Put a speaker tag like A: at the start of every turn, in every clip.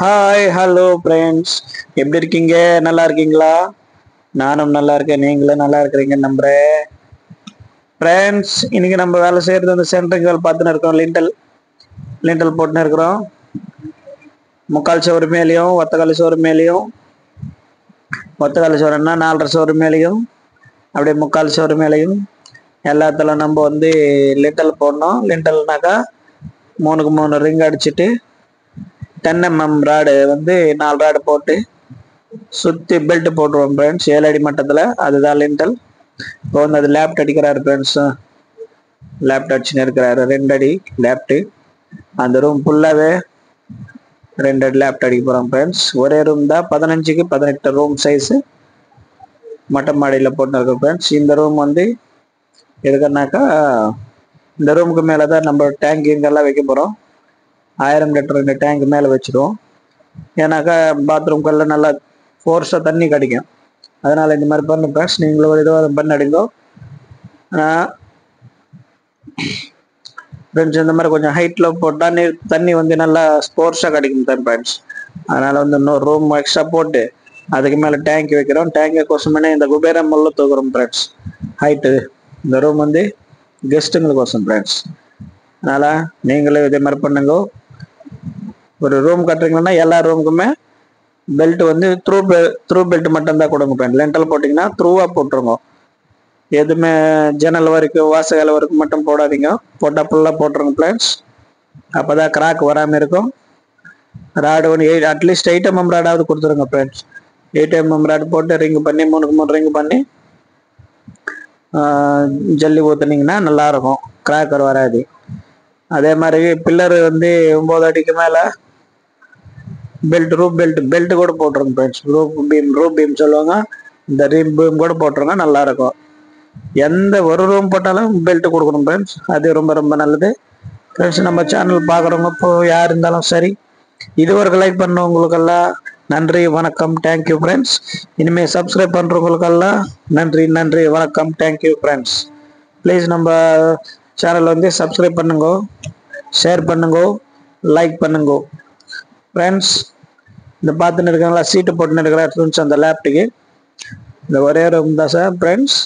A: Hi hello friends, எப்படி இருக்கீங்க? நல்லா இருக்கீங்களா? நானும் நல்லா இருக்கேன். நீங்களும் நல்லா இருக்கிறீங்கன்னு நம்புறேன். ஃப்ரெண்ட்ஸ், இன்னைக்கு நம்ம வேலை செய்யறது அந்த சென்ட்ரிங் வேலை பார்த்துன்னு இருக்கோம். லிண்டல் போட்டுன்னு இருக்கிறோம். முக்கால் சோறு மேலேயும் ஒத்தக்கால் சோறு மேலேயும், ஒத்தக்கால் சோறுன்னா 4.5 சோறு மேலேயும், அப்படியே முக்கால் சோறு மேலேயும் எல்லாத்துல நம்ம வந்து லிண்டல் போடணும். லிண்டல்னாக்கா 3க்கு 3 ரிங் அடிச்சுட்டு 10 mm ராடு வந்து 4 ராடு போட்டு சுத்தி பெல்ட் போட்டுருவோம் ஃப்ரெண்ட்ஸ். 7 அடி மட்டத்துல. அதுதான் லிண்டல். இப்போ வந்து அது லேப்ட் அடிக்கிறாரு ஃப்ரெண்ட்ஸ். லேப்ட் அடிச்சுன்னு இருக்கிறாரு 2 அடி லேப்ட். அந்த ரூம் ஃபுல்லாவே 2 அடி லேப்ட் அடிக்க போறோம் ஃப்ரெண்ட்ஸ். ஒரே ரூம் தான், 15க்கு 18 ரூம் சைஸ் மொட்டை மாடியில் போட்டு இருக்கோம் ஃப்ரெண்ட்ஸ். இந்த ரூம் வந்து எதுக்குன்னாக்கா, இந்த ரூமுக்கு மேலதான் நம்ம டேங்க் இங்கெல்லாம் வைக்க போறோம். 1000 லிட்டர் டேங்க் மேல வச்சிருவோம். ஏன்னாக்கா பாத்ரூம்கெல்லாம் நல்லா ஃபோர்ஸா தண்ணி கிடைக்கும். அதனால இந்த மாதிரி பண்ணு ஃப்ரெண்ட்ஸ். நீங்களும் ஒரு இதுவாக பண்ணடிங்க ஃப்ரெண்ட்ஸ். இந்த மாதிரி கொஞ்சம் ஹைட்ல போட்டால் தண்ணி வந்து நல்லா ஃபோர்ஸா கிடைக்கும் தான் ஃப்ரெண்ட்ஸ். அதனால வந்து இன்னொரு ரூம் எக்ஸ்ட்ரா போட்டு அதுக்கு மேல டேங்க் வைக்கிறோம். டேங்கை கோசமே இந்த குபேர முள்ள தூக்குறோம் ஃப்ரெண்ட்ஸ். ஹைட்டு இந்த ரூம் வந்து கெஸ்ட்டுங்களுக்கோசம் ஃப்ரெண்ட்ஸ். அதனால நீங்களும் இதே மாதிரி பண்ணுங்க. ஒரு ரூம் கட்டுறீங்கன்னா எல்லா ரூமுக்குமே பெல்ட் வந்து த்ரூ பெல்ட் மட்டும் தான் கொடுங்க ஃப்ரெண்ட். லெண்டல் போட்டிங்கன்னா த்ரூவா போட்டுருங்க. எதுவுமே ஜன்னல் வரைக்கும் வாசகால வரைக்கும் மட்டும் போடாதீங்க. போட்டா ஃபுல்லாக போட்டுருங்க ஃப்ரெண்ட்ஸ். அப்போதான் கிராக் வராமல் இருக்கும். ராடு ஒன்று அட்லீஸ்ட் 8 mm ராடாவது கொடுத்துருங்க ஃப்ரெண்ட்ஸ். 8 mm ராடு போட்டு ரிங் பண்ணி 3க்கு 3 ரிங் பண்ணி ஜல்லி ஊற்றுனீங்கன்னா நல்லா இருக்கும். கிராக்கர் வராது. அதே மாதிரி பில்லர் வந்து 9 அடிக்கு மேலே பெல்ட் கூட போட்டுருங்க ஃப்ரெண்ட்ஸ். ரூப் பீம் சொல்லுவாங்க. இந்த ரீம் பீம் கூட போட்டுருங்க, நல்லா இருக்கும். எந்த ஒரு ரூம் போட்டாலும் பெல்ட் கொடுக்கணும் ஃப்ரெண்ட்ஸ். அது ரொம்ப ரொம்ப நல்லது ஃப்ரெண்ட்ஸ். நம்ம சேனல் பார்க்குறவங்க இப்போ யார் இருந்தாலும் சரி, இதுவரைக்கும் லைக் பண்ணவங்களுக்கெல்லாம் நன்றி, வணக்கம், தேங்க்யூ ஃப்ரெண்ட்ஸ். இனிமேல் சப்ஸ்கிரைப் பண்ணுறவங்களுக்கெல்லாம் நன்றி நன்றி, வணக்கம், தேங்க்யூ ஃப்ரெண்ட்ஸ். ப்ளீஸ் நம்ம சேனல் வந்து சப்ஸ்கிரைப் பண்ணுங்க, ஷேர் பண்ணுங்க, லைக் பண்ணுங்க ஃப்ரெண்ட்ஸ். இந்த பார்த்துன்னு இருக்காங்களா, சீட்டு போட்டுன்னு இருக்கிற ஃப்ரெண்ட்ஸ். அந்த லேப்டுக்கு இந்த ஒரே ரூம் தான் சார் ஃப்ரெண்ட்ஸ்.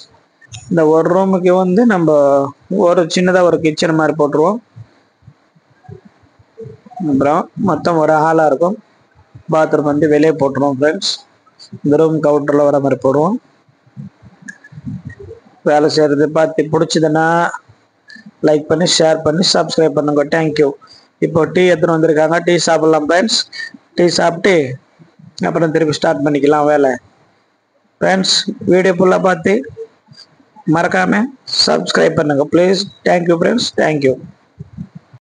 A: இந்த ஒரு ரூமுக்கு வந்து நம்ம ஒரு சின்னதாக ஒரு கிச்சன் மாதிரி போட்டுருவோம். அப்புறம் மொத்தம் ஒரு ஹாலாக இருக்கும். பாத்ரூம் வந்து வெளியே போட்டுருவோம் ஃப்ரெண்ட்ஸ். இந்த ரூம் கவுண்டரில் வர மாதிரி போடுவோம். வேலை செய்கிறது பார்த்து பிடிச்சதுன்னா லைக் பண்ணி ஷேர் பண்ணி சப்ஸ்கிரைப் பண்ணுங்க. தேங்க்யூ. இப்போ டீ எடுத்துன்னு வந்திருக்காங்க, டீ சாப்பிட்லாம் ஃப்ரெண்ட்ஸ். டீ சாப்பிட்டு அப்புறம் திருப்பி ஸ்டார்ட் பண்ணிக்கலாம் வேலை ஃப்ரெண்ட்ஸ். வீடியோ ஃபுல்லாக பார்த்து மறக்காமல் சப்ஸ்கிரைப் பண்ணுங்க ப்ளீஸ். Thank you friends, thank you.